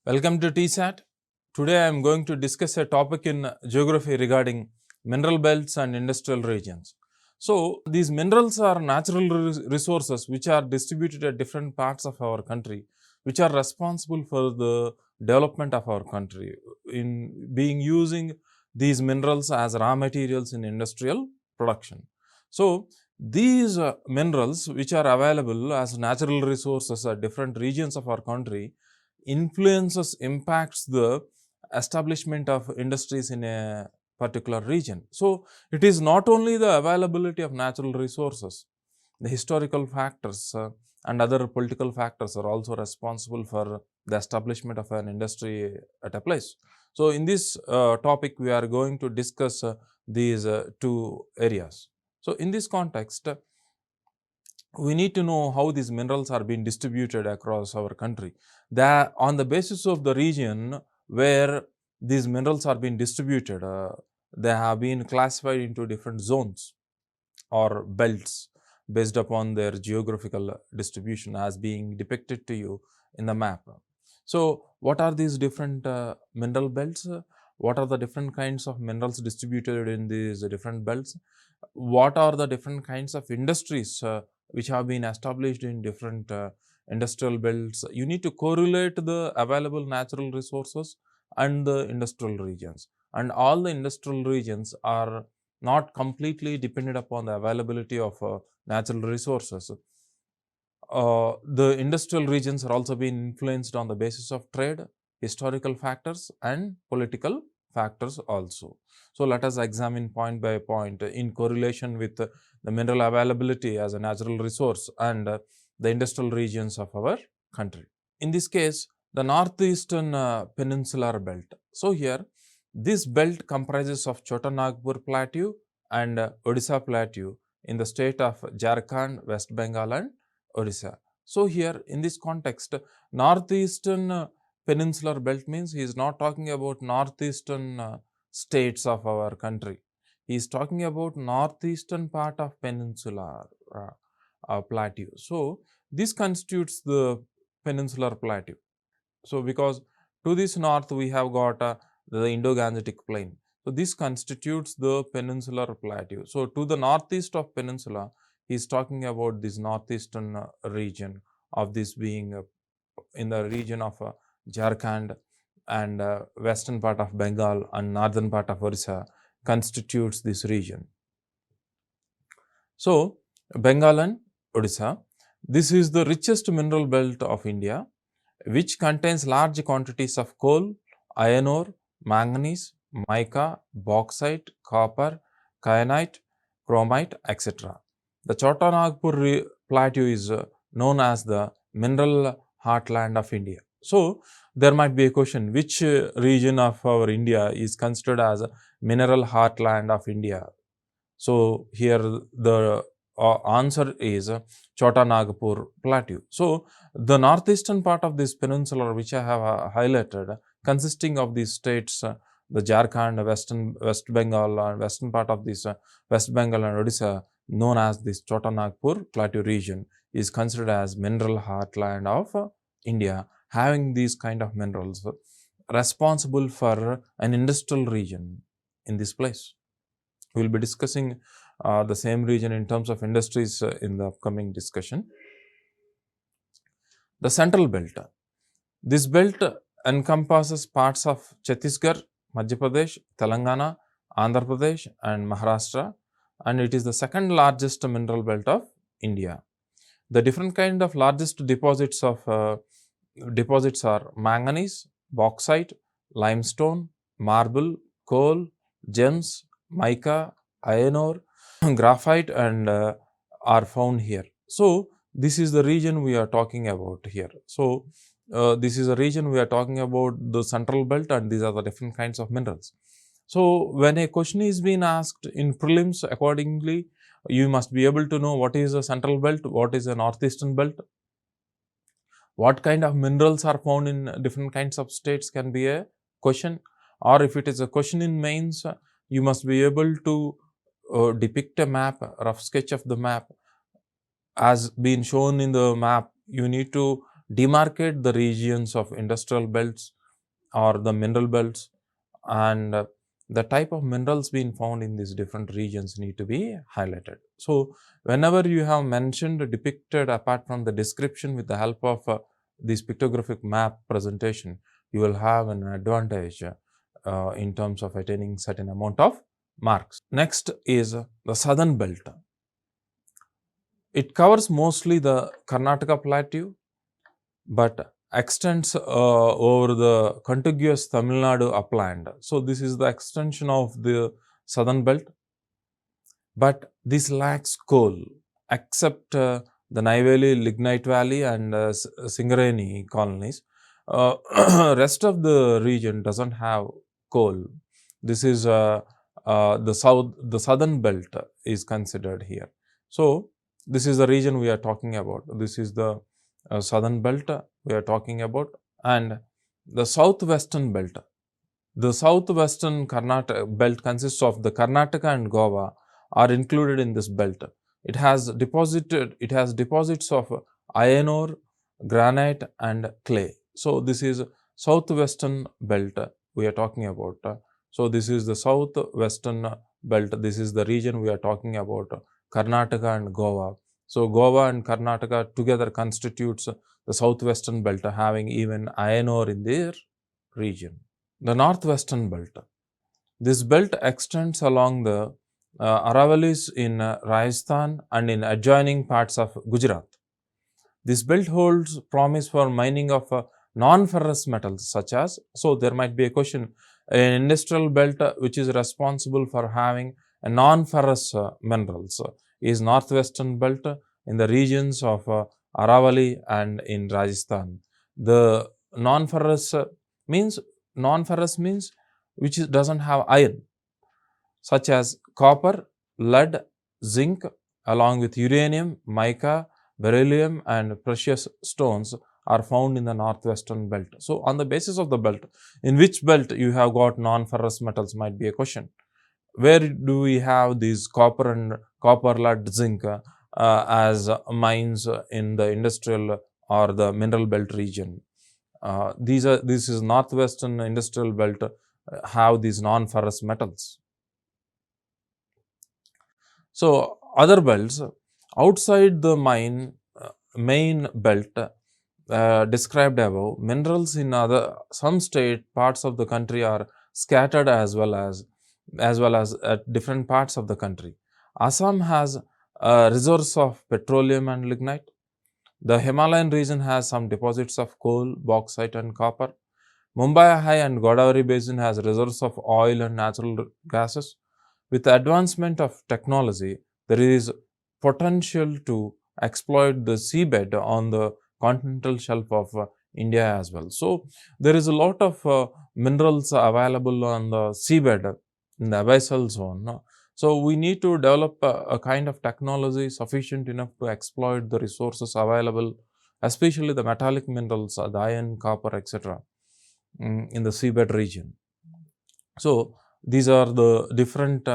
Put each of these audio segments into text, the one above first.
Welcome to TSAT. Today I am going to discuss a topic in geography regarding mineral belts and industrial regions. So, these minerals are natural resources which are distributed at different parts of our country, which are responsible for the development of our country in being using these minerals as raw materials in industrial production. So, these minerals which are available as natural resources at different regions of our country impacts the establishment of industries in a particular region. So, it is not only the availability of natural resources, the historical factors and other political factors are also responsible for the establishment of an industry at a place. So, in this topic we are going to discuss these two areas. So, in this context, we need to know how these minerals are being distributed across our country. That on the basis of the region where these minerals are being distributed, they have been classified into different zones or belts based upon their geographical distribution as being depicted to you in the map. So, what are these different mineral belts? What are the different kinds of minerals distributed in these different belts? What are the different kinds of industries which have been established in different industrial belts? You need to correlate the available natural resources and the industrial regions. And all the industrial regions are not completely dependent upon the availability of natural resources. The industrial regions are also being influenced on the basis of trade, historical factors and political factors also. So, let us examine point by point in correlation with the mineral availability as a natural resource and the industrial regions of our country. In this case, the North-Eastern Peninsular Belt. So, here this belt comprises of Chhota Nagpur Plateau and Odisha Plateau in the state of Jharkhand, West Bengal and Odisha. So, here in this context, North-Eastern Peninsular Belt means he is not talking about northeastern states of our country. He is talking about northeastern part of peninsular plateau. So, this constitutes the peninsular plateau. So, because to this north we have got the Indo-Gangetic plain. So, this constitutes the peninsular plateau. So, to the northeast of peninsula, he is talking about this northeastern region of this being in the region of Jharkhand and western part of Bengal and northern part of Odisha constitutes this region. So, Bengal and Odisha, this is the richest mineral belt of India, which contains large quantities of coal, iron ore, manganese, mica, bauxite, copper, kyanite, chromite, etc. The Chhota Nagpur Plateau is known as the mineral heartland of India. So, there might be a question, which region of our India is considered as a mineral heartland of India? So, here the answer is Chhota Nagpur Plateau. So, the northeastern part of this peninsula which I have highlighted consisting of these states, the Jharkhand, West Bengal and western part of this West Bengal and Odisha known as this Chhota Nagpur Plateau region is considered as mineral heartland of India, having these kind of minerals responsible for an industrial region in this place. We will be discussing the same region in terms of industries in the upcoming discussion. The central belt. This belt encompasses parts of Chhattisgarh, Madhya Pradesh, Telangana, Andhra Pradesh and Maharashtra, and it is the second largest mineral belt of India. The different kind of largest deposits are manganese, bauxite, limestone, marble, coal, gems, mica, iron ore, graphite and are found here. So, this is the region we are talking about here. So, this is a region we are talking about the central belt and these are the different kinds of minerals. So, when a question is being asked in prelims, accordingly you must be able to know what is a central belt, what is a northeastern belt, what kind of minerals are found in different kinds of states can be a question, or if it is a question in mains, you must be able to depict a map, a rough sketch of the map as been shown in the map. You need to demarcate the regions of industrial belts or the mineral belts, and the type of minerals being found in these different regions need to be highlighted. So, whenever you have mentioned, depicted apart from the description with the help of this pictographic map presentation, you will have an advantage in terms of attaining certain amount of marks. Next is the southern belt. It covers mostly the Karnataka plateau, but extends over the contiguous Tamil Nadu upland. So, this is the extension of the southern belt, but this lacks coal except the Neyveli Lignite Valley and Singareni colonies. Rest of the region does not have coal. This is the southern belt is considered here. So, this is the region we are talking about. This is the southern belt we are talking about, and the southwestern belt. The southwestern Karnataka belt consists of the Karnataka and Goa are included in this belt. It has deposits of iron ore, granite and clay. So, this is southwestern belt we are talking about. So, this is the southwestern belt. This is the region we are talking about, Karnataka and Goa. So, Goa and Karnataka together constitutes the southwestern belt, having even iron ore in their region. The northwestern belt. This belt extends along the Aravallis in Rajasthan and in adjoining parts of Gujarat. This belt holds promise for mining of non-ferrous metals such as, so there might be a question, an industrial belt which is responsible for having a non-ferrous minerals is northwestern belt in the regions of Aravalli and in Rajasthan. The non-ferrous means which does not have iron, such as copper, lead, zinc, along with uranium, mica, beryllium and precious stones are found in the northwestern belt. So, on the basis of the belt, in which belt you have got non-ferrous metals might be a question. Where do we have these copper, lead, zinc as mines in the industrial or the mineral belt region? This is northwestern industrial belt have these non-ferrous metals. So, other belts outside the main belt described above, minerals in some parts of the country are scattered as well as at different parts of the country. Assam has resource of petroleum and lignite. The Himalayan region has some deposits of coal, bauxite and copper. Mumbai High and Godavari Basin has reserves of oil and natural gases. With the advancement of technology, there is potential to exploit the seabed on the continental shelf of India as well. So, there is a lot of minerals available on the seabed in the abyssal zone. So, we need to develop a kind of technology sufficient enough to exploit the resources available, especially the metallic minerals, the iron, copper, etc. in the seabed region. So, these are the different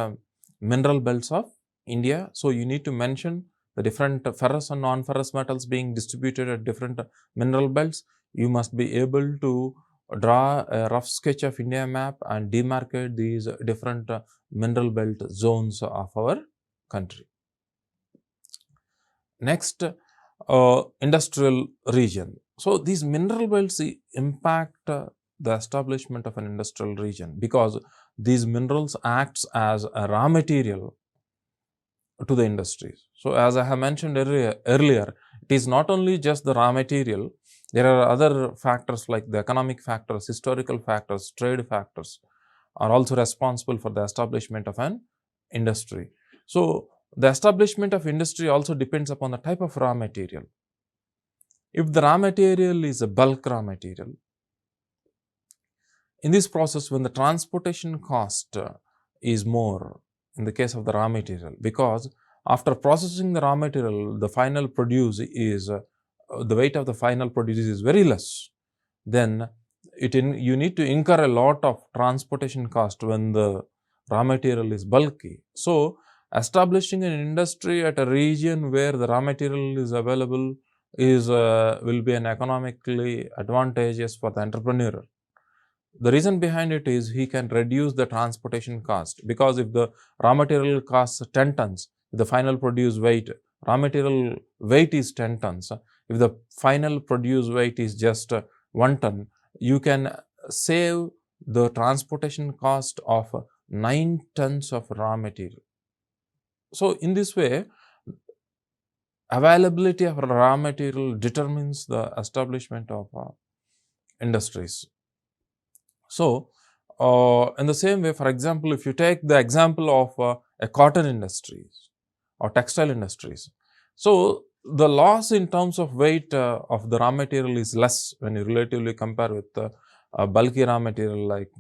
mineral belts of India. So, you need to mention the different ferrous and non-ferrous metals being distributed at different mineral belts. You must be able to draw a rough sketch of India map and demarcate these different mineral belt zones of our country. Next, industrial region. So, these mineral belts impact the establishment of an industrial region because these minerals acts as a raw material to the industries. So, as I have mentioned earlier, it is not only just the raw material, there are other factors like the economic factors, historical factors, trade factors are also responsible for the establishment of an industry. So, the establishment of industry also depends upon the type of raw material. If the raw material is a bulk raw material, in this process when the transportation cost is more in the case of the raw material, because after processing the raw material, the final produce is the weight of the final produce is very less, then you need to incur a lot of transportation cost when the raw material is bulky. So, establishing an industry at a region where the raw material is available will be an economically advantageous for the entrepreneur. The reason behind it is he can reduce the transportation cost, because if the raw material costs 10 tons, the final produce weight, raw material weight is 10 tons. If the final produce weight is just 1 ton, you can save the transportation cost of 9 tons of raw material. So in this way, availability of raw material determines the establishment of industries. So, in the same way, for example, if you take the example of a cotton industries or textile industries, so the loss in terms of weight of the raw material is less when you relatively compare with bulky raw material like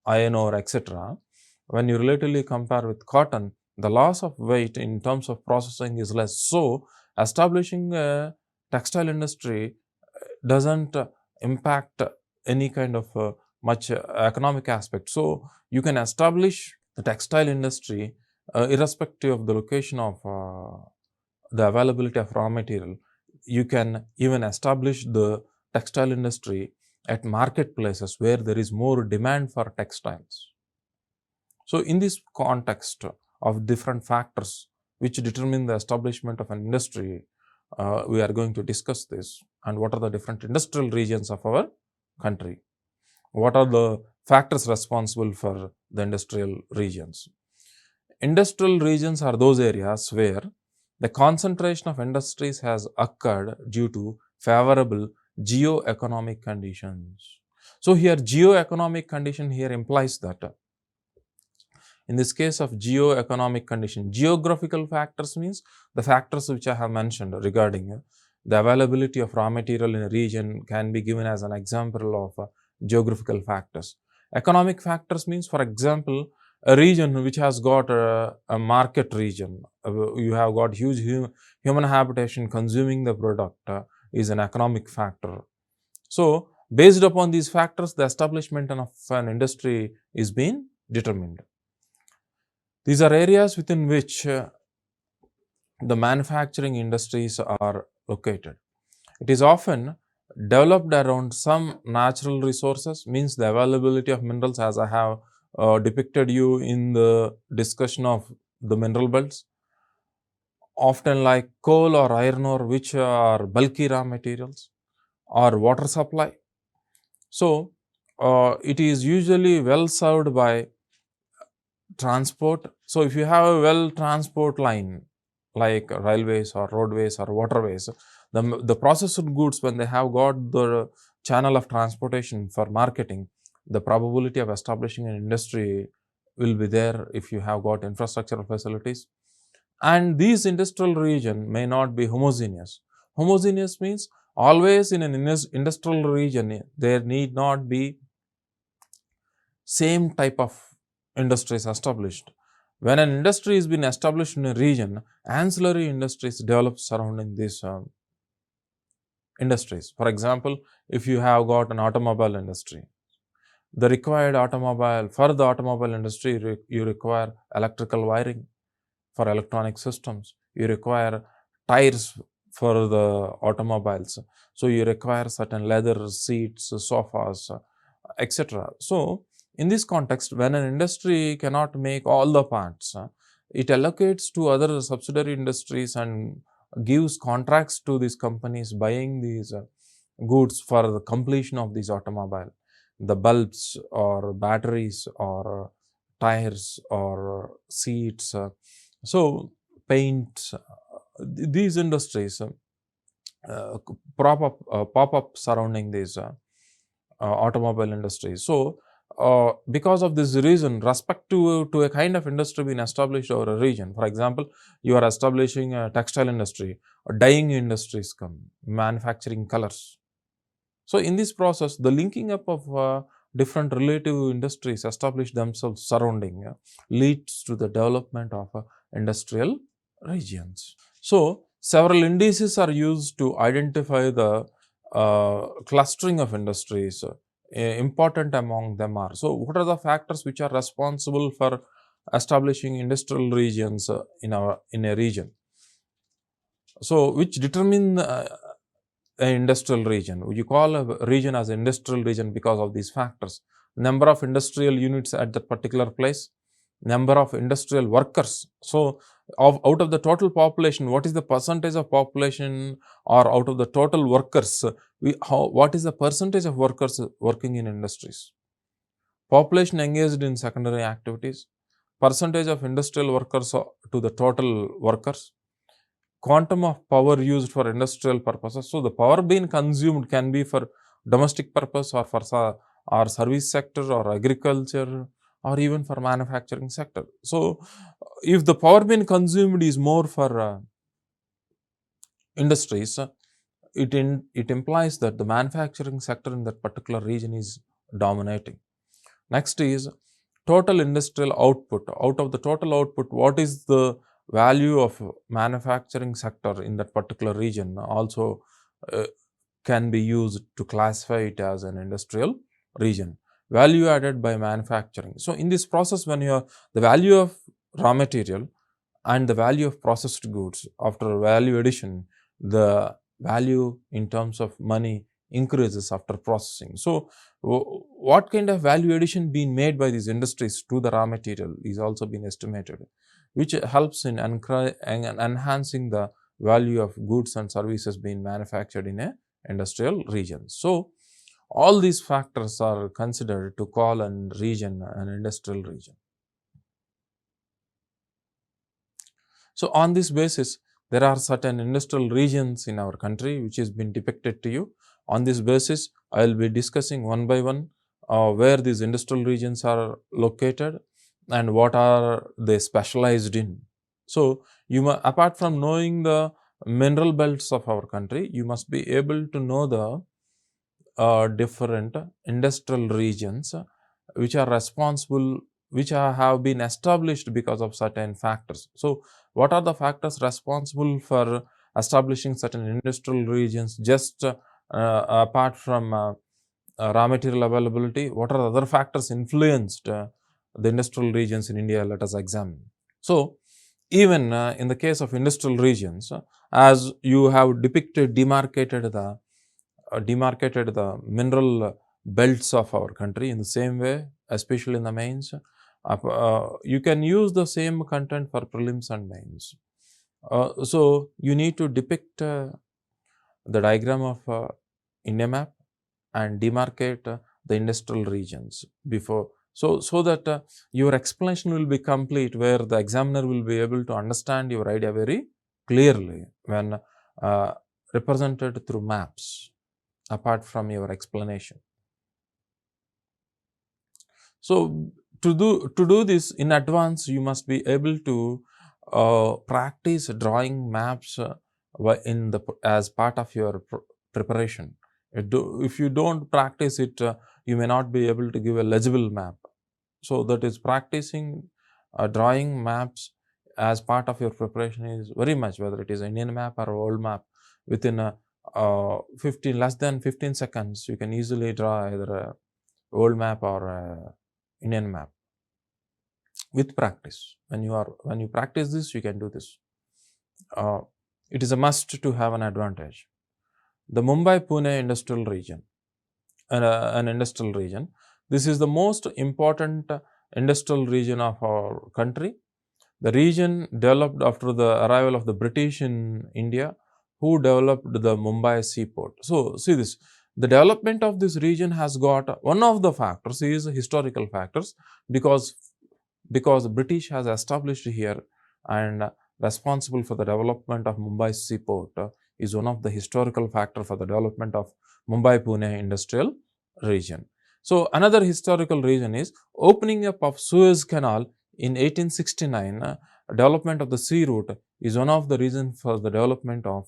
iron ore, etc. When you relatively compare with cotton, the loss of weight in terms of processing is less. So, establishing a textile industry doesn't impact any kind of much economic aspect. So, you can establish the textile industry irrespective of the location of the availability of raw material. You can even establish the textile industry at marketplaces where there is more demand for textiles. So, in this context of different factors which determine the establishment of an industry, we are going to discuss this, and what are the different industrial regions of our country. What are the factors responsible for the industrial regions? Industrial regions are those areas where the concentration of industries has occurred due to favorable geo-economic conditions. So, here geo-economic condition here implies that in this case of geo-economic condition, geographical factors means the factors which I have mentioned regarding the availability of raw material in a region can be given as an example of geographical factors. Economic factors means, for example, a region which has got a market region, you have got huge human habitation consuming the product is an economic factor. So, based upon these factors, the establishment of an industry is being determined. These are areas within which the manufacturing industries are located. It is often developed around some natural resources, means the availability of minerals, as I have depicted you in the discussion of the mineral belts, often like coal or iron ore, which are bulky raw materials, or water supply. So, it is usually well served by transport. So, if you have a well transport line like railways or roadways or waterways, the processed goods, when they have got the channel of transportation for marketing, the probability of establishing an industry will be there if you have got infrastructural facilities. And these industrial region may not be homogeneous. Homogeneous means always in an industrial region there need not be same type of industries established. When an industry is been established in a region, ancillary industries develop surrounding these industries. For example, if you have got an automobile industry, the required automobile, for the automobile industry, you require electrical wiring for electronic systems, you require tires for the automobiles, so you require certain leather seats, sofas, etc. So, in this context, when an industry cannot make all the parts, it allocates to other subsidiary industries and gives contracts to these companies buying these goods for the completion of these automobile, the bulbs or batteries or tires or seats, so paint, these industries pop up surrounding these automobile industries. So, because of this reason, respective to a kind of industry being established over a region, for example, you are establishing a textile industry, or dyeing industries come, manufacturing colors. So, in this process, the linking up of different relative industries establish themselves surrounding leads to the development of industrial regions. So, several indices are used to identify the clustering of industries. Important among them are, so what are the factors which are responsible for establishing industrial regions in a region? So, which determine an industrial region. You call a region as an industrial region because of these factors. Number of industrial units at that particular place, number of industrial workers. So, out of the total population, what is the percentage of population, or out of the total workers, what is the percentage of workers working in industries? Population engaged in secondary activities, percentage of industrial workers to the total workers, quantum of power used for industrial purposes. So, the power being consumed can be for domestic purpose or for or service sector or agriculture or even for manufacturing sector. So, if the power being consumed is more for industries, it implies that the manufacturing sector in that particular region is dominating. Next is total industrial output. Out of the total output, what is the value of manufacturing sector in that particular region also can be used to classify it as an industrial region. Value added by manufacturing. So, in this process, when you have the value of raw material and the value of processed goods, after value addition, the value in terms of money increases after processing. So, what kind of value addition being made by these industries to the raw material is also been estimated, which helps in enhancing the value of goods and services being manufactured in a industrial region. So, all these factors are considered to call a region an industrial region. So, on this basis, there are certain industrial regions in our country which has been depicted to you. On this basis, I will be discussing one by one where these industrial regions are located and what are they specialized in. So, apart from knowing the mineral belts of our country, you must be able to know the different industrial regions which are responsible, which have been established because of certain factors. So, what are the factors responsible for establishing certain industrial regions? Just apart from raw material availability, what are the other factors influenced the industrial regions in India? Let us examine. So, even in the case of industrial regions, as you have demarcated the mineral belts of our country in the same way, especially in the mains, you can use the same content for prelims and mains. So, you need to depict the diagram of India map and demarcate the industrial regions before. So that your explanation will be complete, where the examiner will be able to understand your idea very clearly when represented through maps apart from your explanation. So, to do this in advance, you must be able to practice drawing maps as part of your preparation. If you don't practice it, you may not be able to give a legible map. So, that is practicing drawing maps as part of your preparation is very much, whether it is Indian map or world map, within less than 15 seconds, you can easily draw either a world map or a Indian map with practice. When you practice this, you can do this. It is a must to have an advantage. The Mumbai-Pune industrial region, an industrial region. This is the most important industrial region of our country. The region developed after the arrival of the British in India, who developed the Mumbai seaport. So, see this. The development of this region has got one of the factors is historical factors, because British has established here and responsible for the development of Mumbai seaport is one of the historical factor for the development of Mumbai-Pune industrial region. So, another historical reason is opening up of Suez Canal in 1869. Development of the sea route is one of the reasons for the development of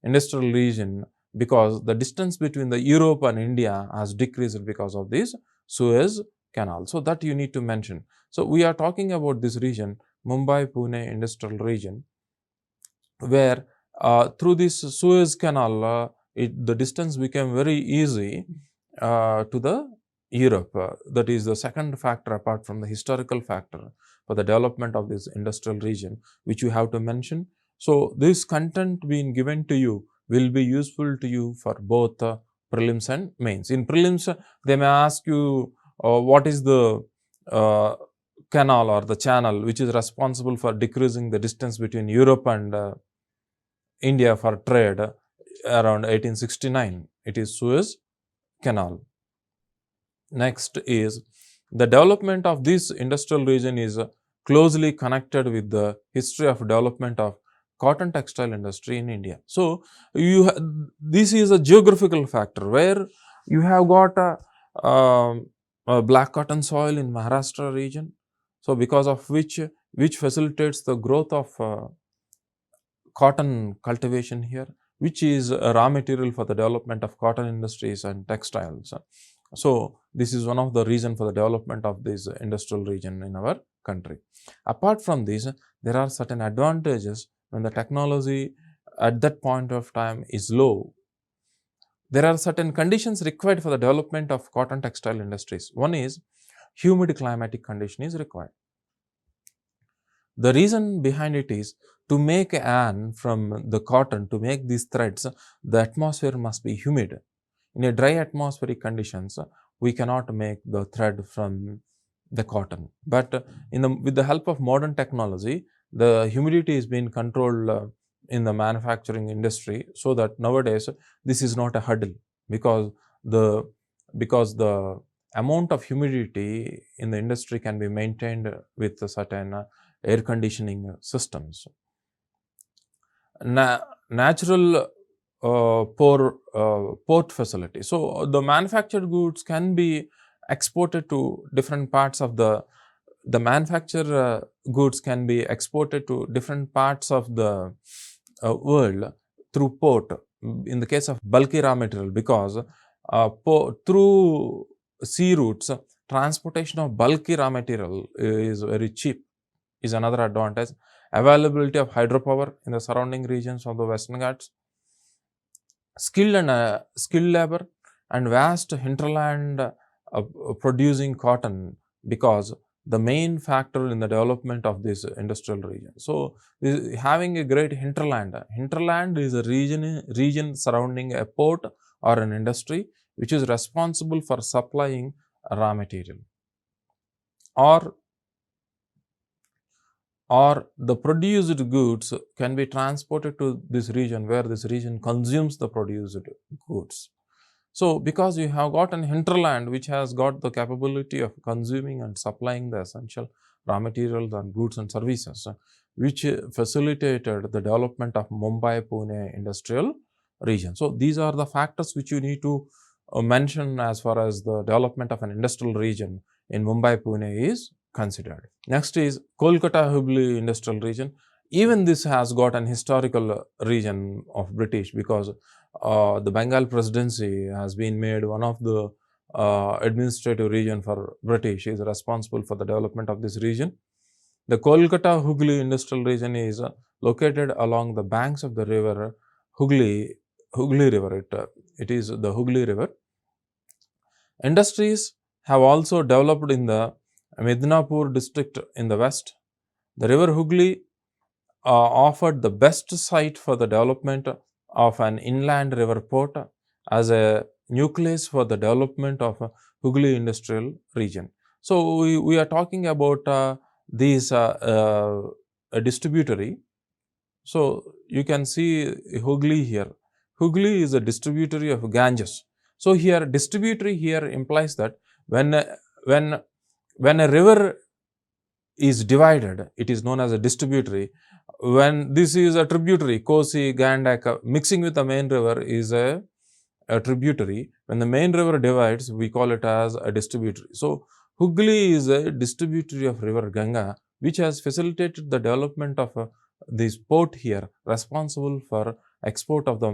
industrial region, because the distance between the Europe and India has decreased because of this Suez Canal. So, that you need to mention. So, we are talking about this region, Mumbai-Pune industrial region, where through this Suez Canal, the distance became very easy to the Europe. That is the second factor apart from the historical factor for the development of this industrial region, which you have to mention. So, this content being given to you will be useful to you for both prelims and mains. In prelims, they may ask you what is the canal or the channel which is responsible for decreasing the distance between Europe and India for trade around 1869. It is Suez Canal. Next is the development of this industrial region is closely connected with the history of development of cotton textile industry in India. So, this is a geographical factor where you have got a black cotton soil in Maharashtra region. So, because of which facilitates the growth of cotton cultivation here, which is a raw material for the development of cotton industries and textiles. So, this is one of the reasons for the development of this industrial region in our country. Apart from this, there are certain advantages when the technology at that point of time is low. There are certain conditions required for the development of cotton textile industries. One is humid climatic condition is required. The reason behind it is to make yarn from the cotton, to make these threads, the atmosphere must be humid. In a dry atmospheric conditions, we cannot make the thread from the cotton. But with the help of modern technology, the humidity is being controlled in the manufacturing industry, so that nowadays this is not a hurdle, because the amount of humidity in the industry can be maintained with certain air conditioning systems. Natural port facility. So, the manufactured goods can be exported to different parts of the manufactured goods can be exported to different parts of the world through port. In the case of bulky raw material, because through sea routes, transportation of bulky raw material is very cheap, is another advantage. Availability of hydropower in the surrounding regions of the Western Ghats, skilled labor, and vast hinterland producing cotton, because the main factor in the development of this industrial region. So, having a great hinterland is a region surrounding a port or an industry which is responsible for supplying raw material, or the produced goods can be transported to this region, where this region consumes the produced goods. So, because you have got an hinterland which has got the capability of consuming and supplying the essential raw materials and goods and services, which facilitated the development of Mumbai-Pune industrial region. So, these are the factors which you need to mention as far as the development of an industrial region in Mumbai-Pune is considered. Next is Kolkata-Hubli industrial region. Even this has got an historical region of British, because the Bengal presidency has been made one of the administrative region for British, is responsible for the development of this region. The Kolkata-Hubli industrial region is located along the banks of the river Hooghly river. It is the Hooghly river. Industries have also developed in the Midnapur district in the west. The river Hooghly offered the best site for the development of an inland river port as a nucleus for the development of a Hooghly industrial region. So, we are talking about these distributary. So, you can see Hooghly here. Hooghly is a distributary of Ganges. So, here distributary here implies that when a river is divided, it is known as a distributary. When this is a tributary, Kosi, Gandak, mixing with the main river is a tributary. When the main river divides, we call it as a distributary. So, Hooghly is a distributary of river Ganga, which has facilitated the development of this port here, responsible for export of the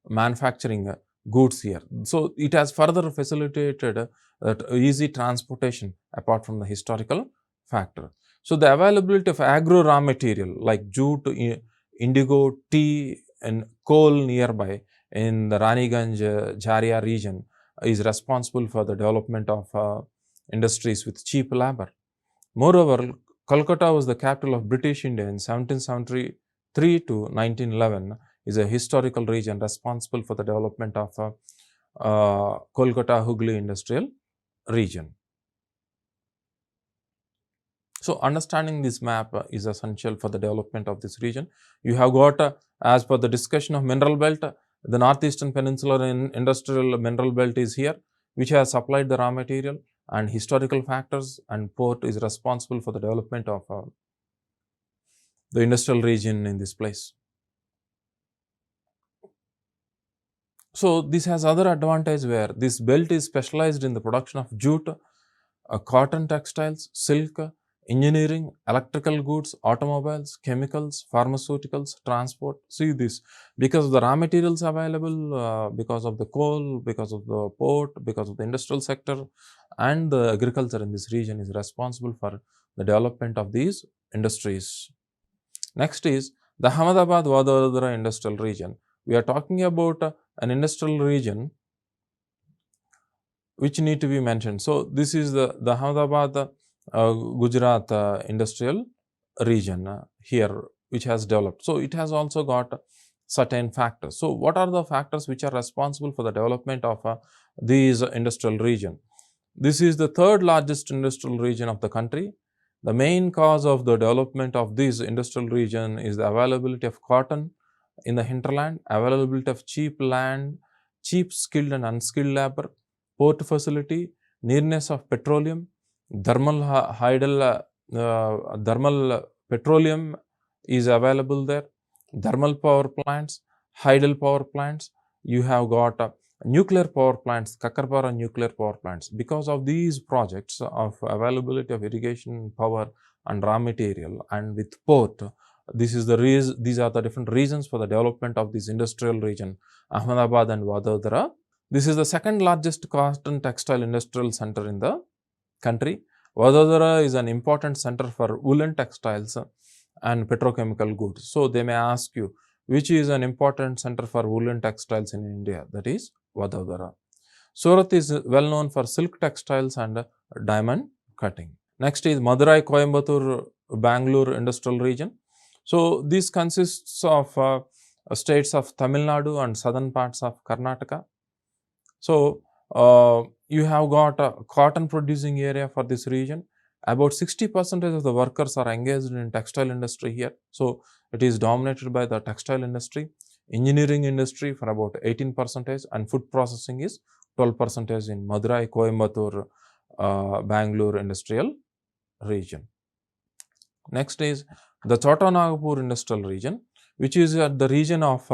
manufacturing goods here. So, it has further facilitated easy transportation apart from the historical factor. So, the availability of agro raw material like jute, indigo, tea and coal nearby in the Raniganj, Jharia region is responsible for the development of industries with cheap labor. Moreover, Kolkata was the capital of British India in 17th century 1903 to 1911 is a historical region responsible for the development of Kolkata-Hooghly Industrial Region. So, understanding this map is essential for the development of this region. You have got, as per the discussion of mineral belt, the North-Eastern Peninsular Industrial Mineral Belt is here, which has supplied the raw material, and historical factors and port is responsible for the development of the industrial region in this place. So, this has other advantage where this belt is specialized in the production of jute, cotton textiles, silk, engineering, electrical goods, automobiles, chemicals, pharmaceuticals, transport. See this, because of the raw materials available, because of the coal, because of the port, because of the industrial sector, and the agriculture in this region is responsible for the development of these industries. Next is the Ahmadabad Vadodra Industrial Region. We are talking about an industrial region which need to be mentioned. So, this is the Ahmadabad Gujarat industrial region here, which has developed. So, it has also got certain factors. So, what are the factors which are responsible for the development of these industrial region? This is the third largest industrial region of the country. The main cause of the development of this industrial region is the availability of cotton in the hinterland, availability of cheap land, cheap skilled and unskilled labor, port facility, nearness of petroleum, thermal petroleum is available there, thermal power plants, hydel power plants. You have got nuclear power plants, Kakarpara nuclear power plants. Because of these projects of availability of irrigation power and raw material, and with port, these are the different reasons for the development of this industrial region, Ahmadabad and Vadodara. This is the second largest cotton textile industrial center in the country. Vadodara is an important center for woolen textiles and petrochemical goods. So, they may ask you, which is an important center for woolen textiles in India? That is Vadodara. Surat is well known for silk textiles and diamond cutting. Next is Madurai, Coimbatore, Bangalore industrial region. So, this consists of states of Tamil Nadu and southern parts of Karnataka. So, you have got a cotton producing area for this region. About 60% of the workers are engaged in textile industry here. So, it is dominated by the textile industry, engineering industry for about 18%, and food processing is 12% in Madurai, Coimbatore, Bangalore industrial region. Next is the Chhota Nagpur industrial region, which is the region of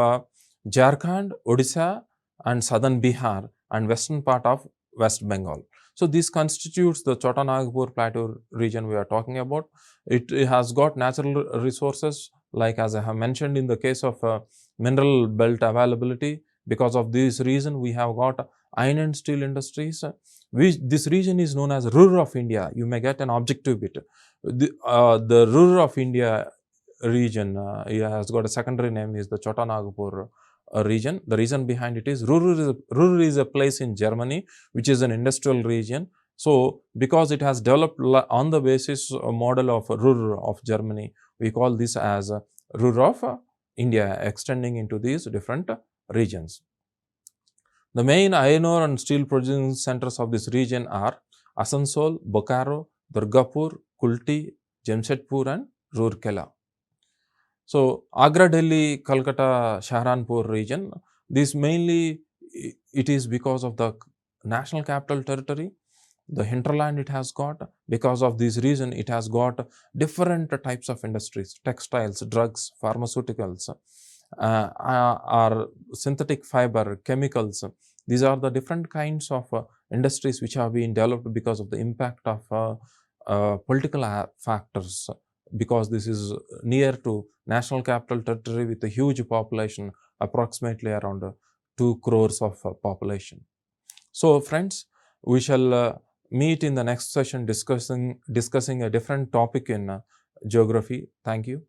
Jharkhand, Odisha, and southern Bihar and western part of West Bengal. So, this constitutes the Chhota Nagpur Plateau region we are talking about. It has got natural resources, like as I have mentioned in the case of mineral belt availability. Because of this reason, we have got iron and steel industries. This region is known as Ruhr of India. You may get an objective bit. The Ruhr of India region has got a secondary name, is the Chhota Nagpur region. The reason behind it is Ruhr is a place in Germany which is an industrial region. So, because it has developed on the basis model of Ruhr of Germany, we call this as Ruhr of India, extending into these different regions. The main iron ore and steel producing centers of this region are Asansol, Bokaro, Durgapur, Kulti, Jamshedpur and Rourkela. So, Agra, Delhi, Calcutta, Saharanpur region, this mainly it is because of the national capital territory, the hinterland it has got. Because of this reason, it has got different types of industries, textiles, drugs, pharmaceuticals, or synthetic fiber, chemicals. These are the different kinds of industries which have been developed because of the impact of political factors, because this is near to national capital territory with a huge population, approximately around 2 crores of population. So, friends, we shall meet in the next session discussing a different topic in geography. Thank you.